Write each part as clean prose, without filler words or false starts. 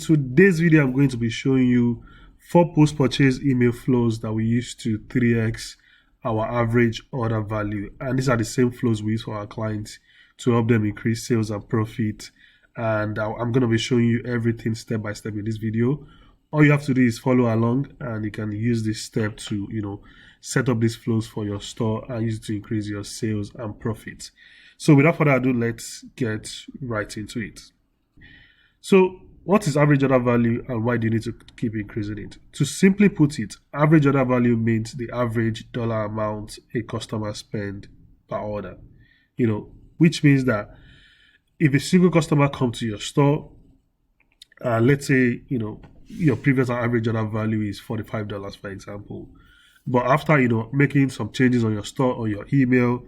Today's video, I'm going to be showing you 4 post-purchase email flows that we use to 3x our average order value. And these are the same flows we use for our clients to help them increase sales and profit. And I'm going to be showing you everything step by step in this video. All you have to do is follow along, and you can use this step to, set up these flows for your store and use it to increase your sales and profit. So without further ado, let's get right into it. So what is average order value and why do you need to keep increasing it? To simply put it, average order value means the average dollar amount a customer spend per order. Which means that if a single customer comes to your store, let's say, your previous average order value is $45, for example. But after, making some changes on your store or your email,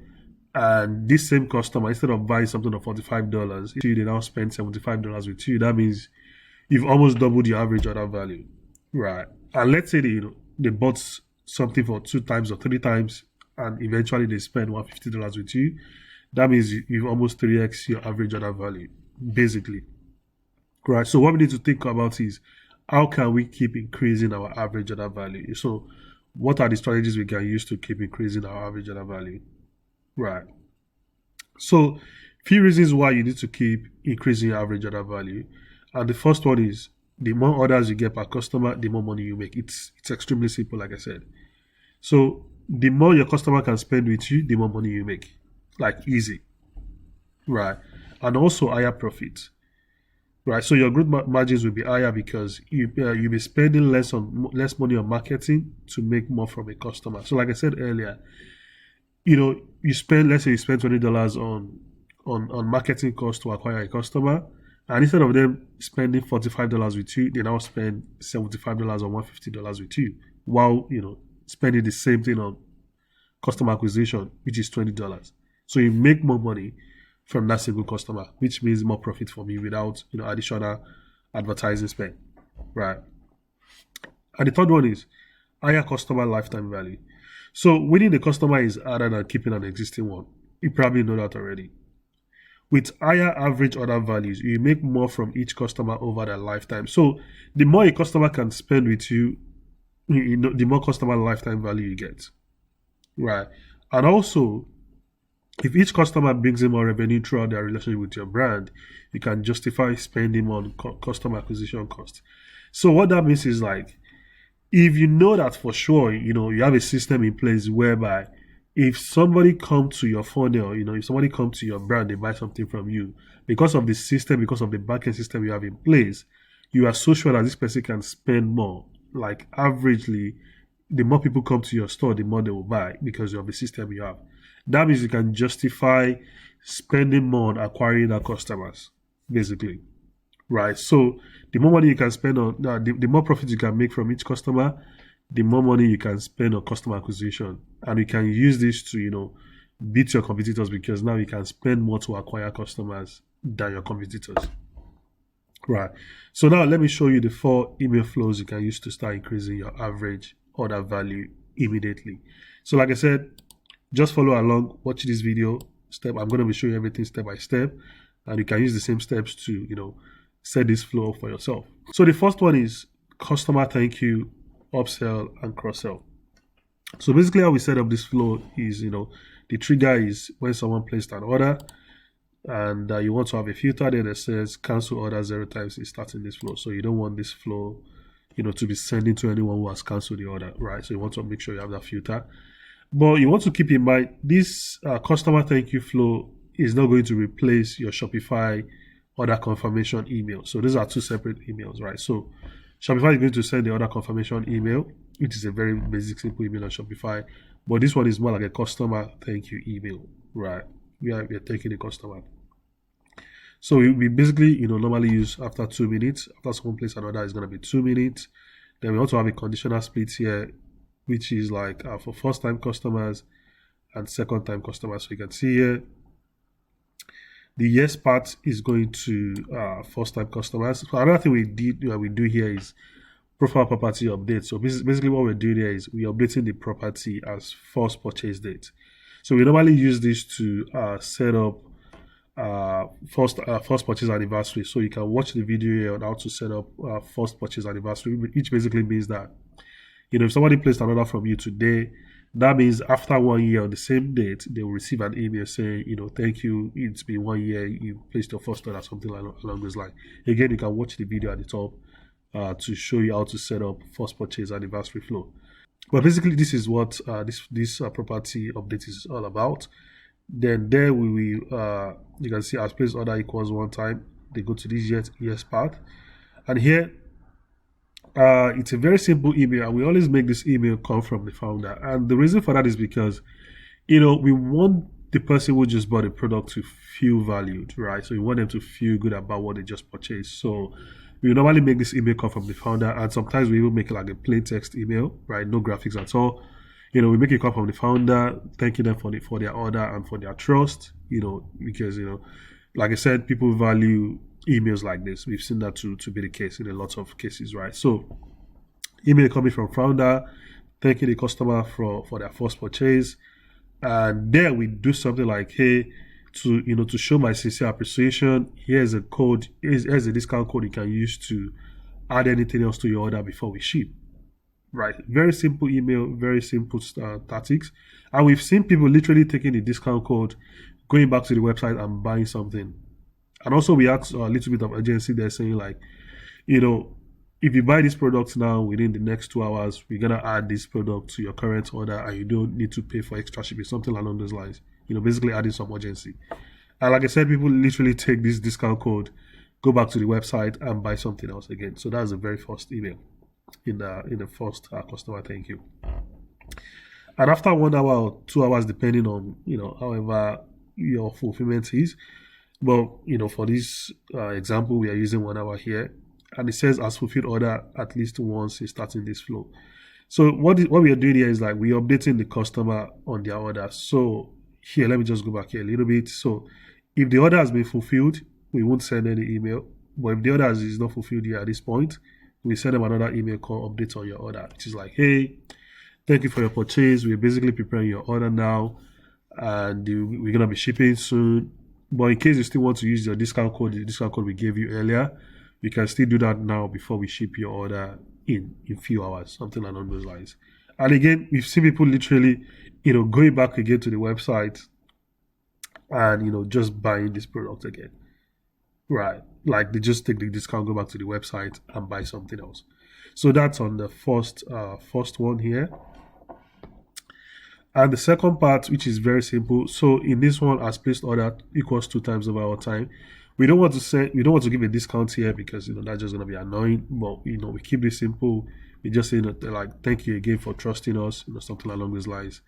and this same customer, instead of buying something of $45, they now spend $75 with you. That means you've almost doubled your average order value, right? And let's say they bought something for 2 times or 3 times, and eventually they spend $150 with you. That means you've almost 3x your average order value, basically, right? So what we need to think about is how can we keep increasing our average order value? So what are the strategies we can use to keep increasing our average order value? Right. So, few reasons why you need to keep increasing your average order value. And the first one is the more orders you get per customer, the more money you make. It's extremely simple, like I said. So, the more your customer can spend with you, the more money you make. Like easy. Right. And also higher profit. Right. So your gross margins will be higher because you'll be spending less money on marketing to make more from a customer. So like I said earlier, let's say you spend $20 on marketing costs to acquire a customer, and instead of them spending $45 with you, they now spend $75 or $150 with you, while spending the same thing on customer acquisition, which is $20. So you make more money from that single customer, which means more profit for me without additional advertising spend, right? And the third one is higher customer lifetime value. So winning the customer is harder than keeping an existing one. You probably know that already. With higher average order values, you make more from each customer over their lifetime. So the more a customer can spend with you, the more customer lifetime value you get. Right. And also, if each customer brings in more revenue throughout their relationship with your brand, you can justify spending on customer acquisition costs. So what that means is, like, if you know that for sure, you have a system in place whereby if somebody comes to your funnel, if somebody comes to your brand, they buy something from you, because of the system, because of the backend system you have in place, you are so sure that this person can spend more. Like, averagely, the more people come to your store, the more they will buy because of the system you have. That means you can justify spending more on acquiring our customers, basically. Right. So the more money you can spend on, the more profit you can make from each customer, the more money you can spend on customer acquisition. And you can use this to, beat your competitors, because now you can spend more to acquire customers than your competitors. Right. So now let me show you the 4 email flows you can use to start increasing your average order value immediately. So like I said, just follow along, watch this video step. I'm going to be showing you everything step by step, and you can use the same steps to, set this flow up for yourself. So the first one is customer thank you, upsell, and cross-sell. So basically how we set up this flow is, the trigger is when someone placed an order, and you want to have a filter there that says cancel order 0 times is starting this flow. So you don't want this flow, to be sending to anyone who has canceled the order, right? So you want to make sure you have that filter. But you want to keep in mind, this customer thank you flow is not going to replace your Shopify order confirmation email. So these are 2 separate emails, right? So Shopify is going to send the order confirmation email, which is a very basic, simple email on Shopify. But this one is more like a customer thank you email, right? We are thanking the customer. So we basically, normally use after 2 minutes. After someone places an order, it's going to be 2 minutes. Then we also have a conditional split here, which is like for first-time customers and second-time customers. So you can see here, the yes part is going to first-time customers. So another thing we do here is profile property update. So basically what we're doing here is we're updating the property as first purchase date. So we normally use this to set up first purchase anniversary. So you can watch the video here on how to set up first purchase anniversary, which basically means that, if somebody placed an order from you today, that means after 1 year on the same date, they will receive an email saying, thank you, it's been 1 year, you placed your first order, something along those lines. Again, you can watch the video at the top to show you how to set up first purchase anniversary flow. But basically, this is what this property update is all about. Then there we will, you can see as place order equals one time. They go to this yes path, and here it's a very simple email, and we always make this email come from the founder. And the reason for that is because we want the person who just bought a product to feel valued, right? So we want them to feel good about what they just purchased. So we normally make this email come from the founder, and sometimes we even make it like a plain text email, right? No graphics at all. We make it come from the founder, thanking them for their order and for their trust, because, like I said, people value emails like this. We've seen that to be the case in a lot of cases, right? So email coming from founder, thanking the customer for their first purchase. And there we do something like, hey, to show my sincere appreciation, here's a code, here's a discount code you can use to add anything else to your order before we ship. Right, very simple email, very simple tactics, and we've seen people literally taking the discount code, going back to the website and buying something. And also we add a little bit of urgency there, saying like, if you buy this product now within the next 2 hours, we're gonna add this product to your current order, and you don't need to pay for extra shipping, something along those lines. Basically adding some urgency. And like I said, people literally take this discount code, go back to the website and buy something else again. So that's the very first email in the first customer thank you. And after 1 hour or 2 hours, depending on however your fulfillment is, but for this example, we are using 1 hour here, and it says as fulfilled order at least once in starting this flow. So what we are doing here is like we're updating the customer on their order. So here, let me just go back here a little bit. So if the order has been fulfilled, we won't send any email. But if the order is not fulfilled here at this point, we send them another email called update on your order, which is like, hey, thank you for your purchase. We're basically preparing your order now, and we're gonna be shipping soon. But in case you still want to use your discount code, the discount code we gave you earlier, you can still do that now before we ship your order in few hours, something along those lines. And again, we've seen people literally, going back again to the website and just buying this product again. Right, like they just take the discount, go back to the website and buy something else. So that's on the first one here. And the second part, which is very simple. So in this one, as placed order equals 2 times over our time. We don't want to give a discount here because that's just gonna be annoying. But we keep this simple. We just say like thank you again for trusting us, something along those lines,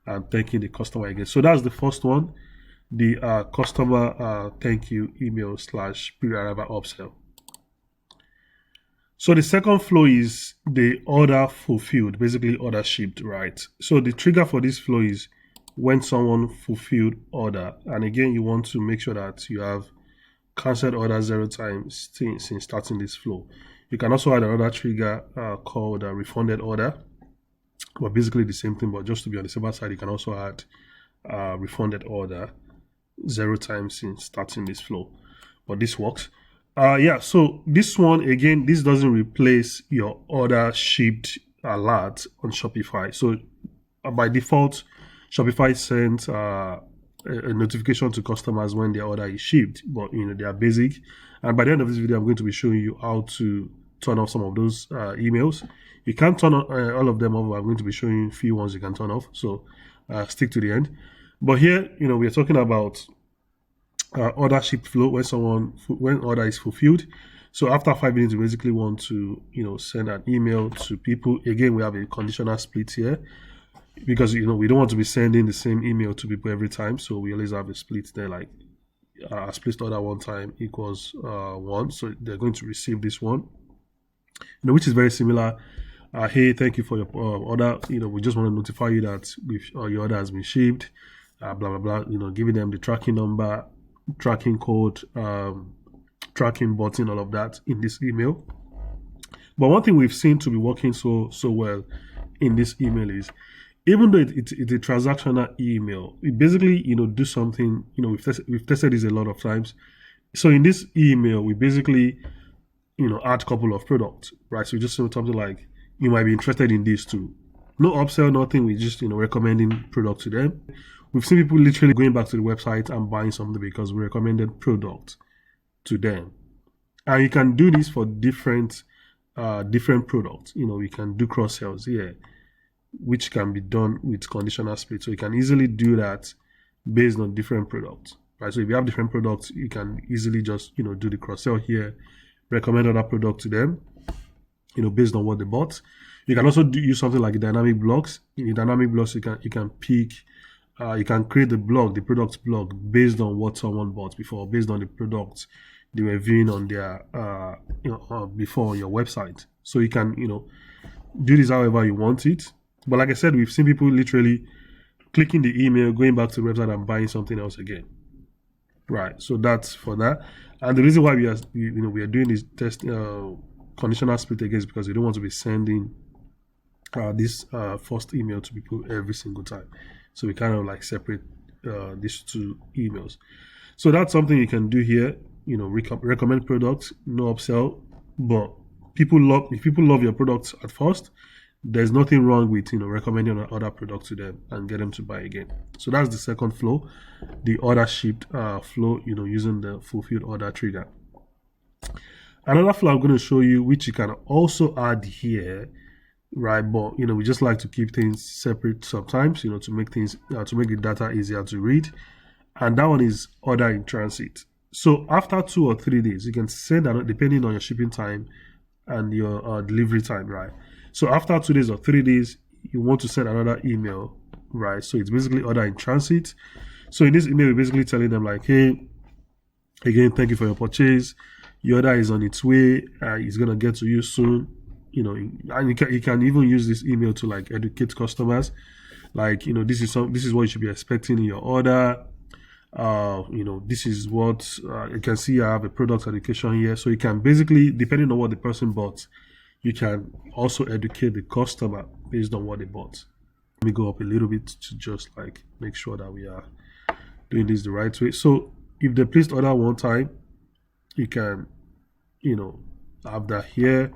and thanking the customer again. So that's the first one. The customer thank you email / pre-arrival upsell. So the second flow is the order fulfilled, basically order shipped, right? So the trigger for this flow is when someone fulfilled order, and again you want to make sure that you have cancelled order 0 times since starting this flow. You can also add another trigger called refunded order, but basically the same thing. But just to be on the safer side, you can also add refunded order 0 times since starting this flow. But this works. So this one, again, this doesn't replace your order shipped alert on Shopify. So by default, Shopify sends a notification to customers when their order is shipped, but they are basic. And by the end of this video, I'm going to be showing you how to turn off some of those emails. You can't turn all of them off. I'm going to be showing you a few ones you can turn off. So stick to the end. But here, we are talking about order shipped flow when order is fulfilled. So after 5 minutes, we basically want to send an email to people. Again, we have a conditional split here because we don't want to be sending the same email to people every time. So we always have a split there, like as placed order 1 time equals 1. So they're going to receive this one, which is very similar. Hey, thank you for your order. We just want to notify you that your order has been shipped. Blah blah blah. Giving them the tracking number, tracking code, tracking button, all of that in this email. But one thing we've seen to be working so well in this email is even though it's a transactional email, it basically, do something, we've tested this a lot of times. So in this email, we basically, add a couple of products, right? So we just say something like, you might be interested in these too. No upsell, nothing. We just, recommending product to them. We've seen people literally going back to the website and buying something because we recommended product to them. And you can do this for different products. We can do cross sells here, which can be done with conditional split. So you can easily do that based on different products, right? So if you have different products, you can easily just, do the cross sell here, recommend other product to them, based on what they bought. You can also use something like dynamic blogs. In the dynamic blogs, you can pick, you can create the product blog based on what someone bought before, based on the products they were viewing on their, before on your website. So you can, do this however you want it. But like I said, we've seen people literally clicking the email, going back to the website and buying something else again. Right. So that's for that. And the reason why we are doing this test conditional split again is because we don't want to be sending this first email to people every single time. So we kind of like separate these two emails. So that's something you can do here. Recommend products, no upsell, but if people love your products at first, there's nothing wrong with recommending other products to them and get them to buy again. So that's the second flow, the order shipped flow, using the fulfilled order trigger. Another flow I'm going to show you, which you can also add here, right? But we just like to keep things separate sometimes, to make things to make the data easier to read. And that one is order in transit. So after 2 or 3 days, you can send another, depending on your shipping time and your delivery time, right? So after 2 days or 3 days, you want to send another email, right? So it's basically order in transit. So in this email, we're basically telling them like, hey, again, thank you for your purchase. Your order is on its way. It's gonna get to you soon. And you can even use this email to like educate customers. Like, this is what you should be expecting in your order. This is what you can see. I have a product education here. So you can basically, depending on what the person bought, you can also educate the customer based on what they bought. Let me go up a little bit to just like make sure that we are doing this the right way. So if they placed order one time, you can, have that here.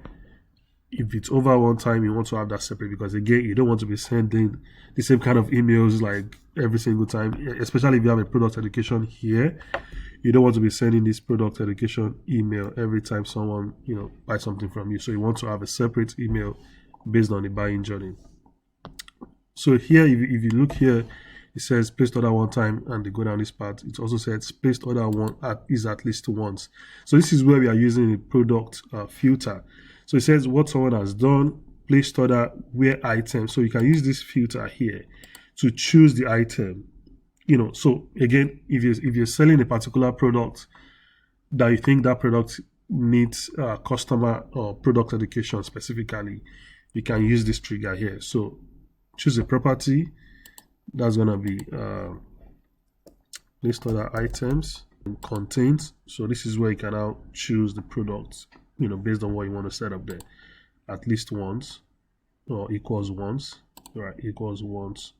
If it's over one time, you want to have that separate because again, you don't want to be sending the same kind of emails like every single time, especially if you have a product education here. You don't want to be sending this product education email every time someone, buys something from you. So you want to have a separate email based on the buying journey. So here, if you look here, it says placed order one time, and they go down this part. It also says placed order is at least once. So this is where we are using a product filter. So it says what someone has done, placed order, where item. So you can use this filter here to choose the item. So again, if you're selling a particular product that you think that product needs customer or product education specifically, you can use this trigger here. So choose a property. That's gonna be list other items and contains. So this is where you can now choose the products, based on what you want to set up there. At least once or equals once, right? Equals once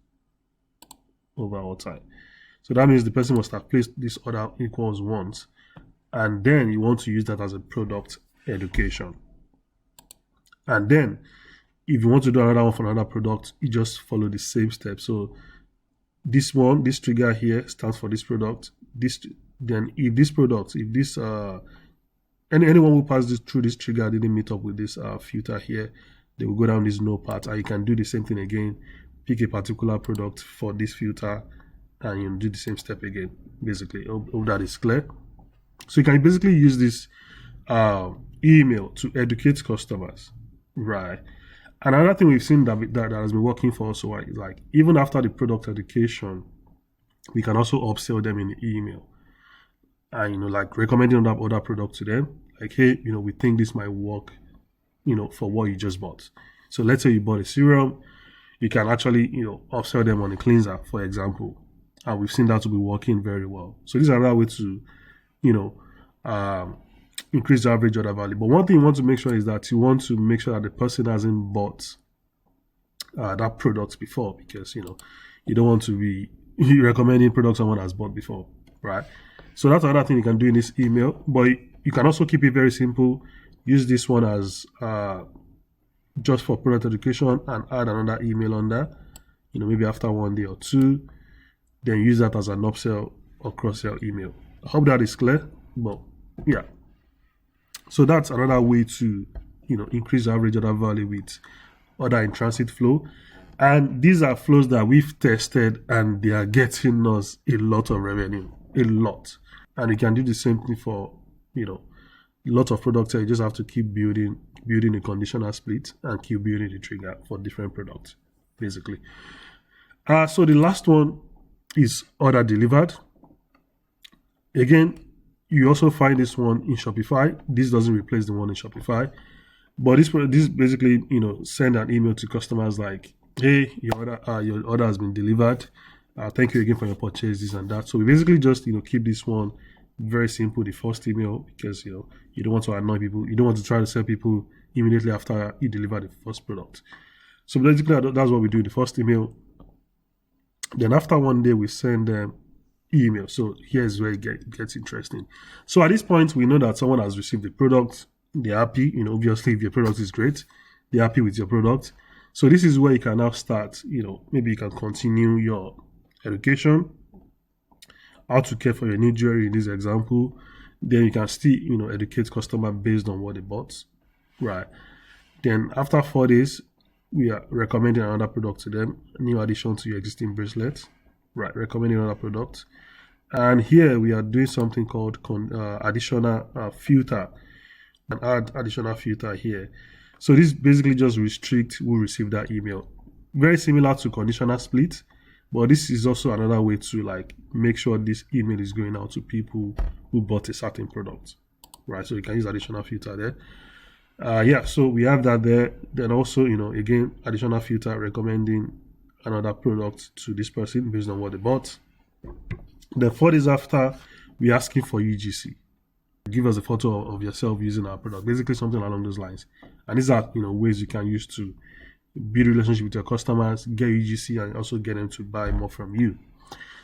over all time. So that means the person must have placed this order equals once, and then you want to use that as a product education. And then if you want to do another one for another product, you just follow the same steps. So this trigger here stands for this product. Anyone who passes through this trigger didn't meet up with this filter here, they will go down this no path, and you can do the same thing again. Pick a particular product for this filter, and you do the same step again. Basically, hope that is clear. So you can basically use this email to educate customers, right? Another thing we've seen that has been working for us is like even after the product education, we can also upsell them in the email, and like recommending other products to them. Like, hey, we think this might work, for what you just bought. So let's say you bought a serum, you can actually upsell them on a cleanser, for example, and we've seen that to be working very well. So this is another way to increase the average order value. But one thing you want to make sure is that you want to make sure that the person hasn't bought that product before, because you don't want to be recommending products someone has bought before, right? So that's another thing you can do in this email. But you can also keep it very simple. Use this one as just for product education, and add another email on that. Maybe after 1 day or 2, then use that as an upsell or cross-sell email. I hope that is clear. But yeah, so that's another way to increase average order value with order in transit flow. And these are flows that we've tested, and they are getting us a lot of revenue, a lot. And you can do the same thing for a lot of products. You just have to keep building a conditional split and keep building the trigger for different products, basically. So the last one is order delivered. Again, you also find this one in Shopify. This doesn't replace the one in Shopify, but this basically send an email to customers like, hey, your order has been delivered. Thank you again for your purchase, this and that. So we basically just keep this one very simple, the first email, because you don't want to annoy people. You don't want to try to sell people immediately after you deliver the first product. So basically that's what we do, the first email. Then after 1 day we send them email. So here's where it gets interesting. So at this point we know that someone has received the product. They're happy. Obviously if your product is great, they're happy with your product. So this is where you can now start, maybe you can continue your education, how to care for your new jewelry in this example. Then you can still, educate customer based on what they bought, right? Then after 4 days, we are recommending another product to them, new addition to your existing bracelet, right? Recommending another product. And here we are doing something called additional filter, and add additional filter here. So this basically just restricts who receive that email. Very similar to conditional split, but this is also another way to make sure this email is going out to people who bought a certain product, right? So you can use additional filter there. So we have that there. Then also, again, additional filter recommending another product to this person based on what they bought. Then 4 days after, we're asking for UGC. Give us a photo of yourself using our product, basically something along those lines. And these are ways you can use to build a relationship with your customers, get UGC, and also get them to buy more from you.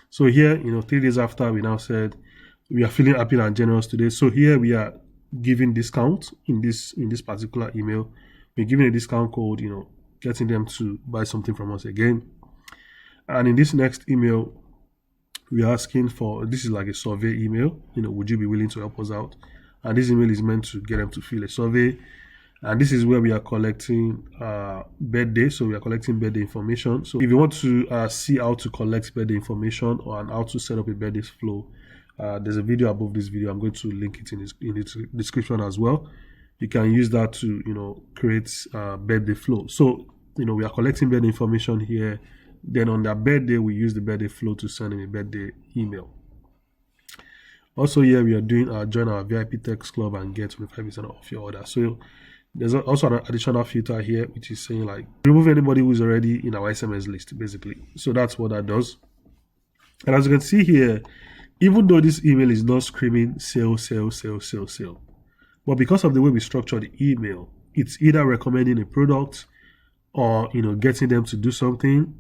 So here, 3 days after, we now said we are feeling happy and generous today. So here we are giving discount in this particular email. We're giving a discount code, getting them to buy something from us again. And in this next email, we're asking for, this is like a survey email, would you be willing to help us out? And this email is meant to get them to fill a survey. And this is where we are collecting birthday. So we are collecting birthday information. So if you want to see how to collect birthday information or how to set up a birthday flow, there's a video above this video. I'm going to link it in the description as well. You can use that to create birthday flow. So we are collecting birthday information here. Then on that birthday, we use the birthday flow to send in a birthday email. Also here we are doing join our VIP text club and get 25% off your order. So there's also an additional filter here, which is saying remove anybody who's already in our SMS list, basically. So that's what that does. And as you can see here, even though this email is not screaming sale, sale, sale, sale, sale, but because of the way we structure the email, it's either recommending a product or getting them to do something,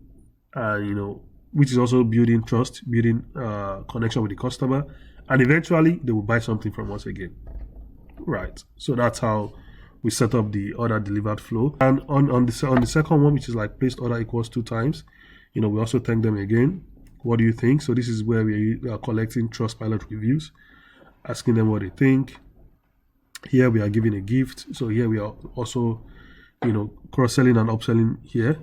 which is also building trust, building connection with the customer, and eventually they will buy something from us again, right? So that's how we set up the order delivered flow. And on the second one, which is placed order equals 2 times, we also thank them again. What do you think? So this is where we are collecting Trustpilot reviews, asking them what they think. Here we are giving a gift. So here we are also, cross-selling and upselling here,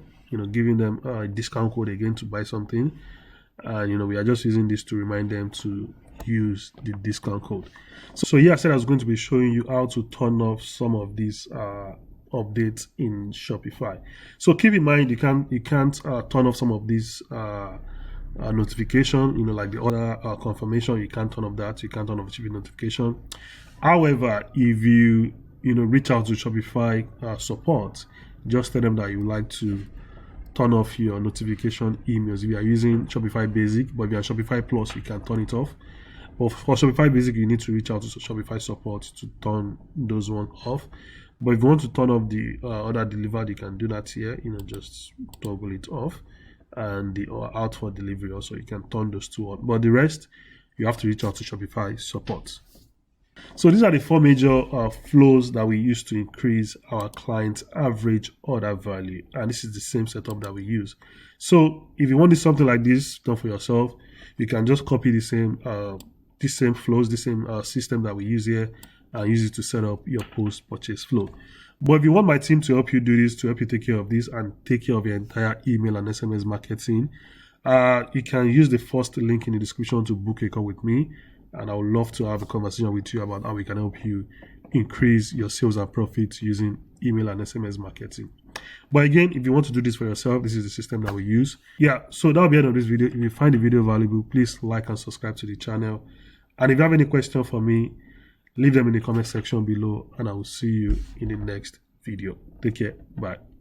giving them a discount code again to buy something. And, we are just using this to remind them to use the discount code. So yeah, I said I was going to be showing you how to turn off some of these updates in Shopify. So keep in mind, you can't turn off some of these notification, like the order confirmation. You can't turn off that. You can't turn off shipping notification. However, if you reach out to Shopify support, just tell them that you would like to turn off your notification emails. If you are using Shopify Basic, but if you are Shopify Plus, you can turn it off. But for Shopify Basic, you need to reach out to Shopify support to turn those ones off. But if you want to turn off the order delivered, you can do that here. Just toggle it off, and the out for delivery also, you can turn those two on. But the rest, you have to reach out to Shopify support. So these are the 4 major flows that we use to increase our client's average order value, and this is the same setup that we use. So if you want something like this done for yourself, you can just copy the same flows, the same system that we use here, and use it to set up your post-purchase flow. But if you want my team to help you do this, to help you take care of this and take care of your entire email and SMS marketing, you can use the first link in the description to book a call with me, and I would love to have a conversation with you about how we can help you increase your sales and profits using email and SMS marketing. But again, if you want to do this for yourself, this is the system that we use. Yeah, so that'll be the end of this video. If you find the video valuable, please like and subscribe to the channel. And if you have any question for me, leave them in the comment section below, and I will see you in the next video. Take care. Bye.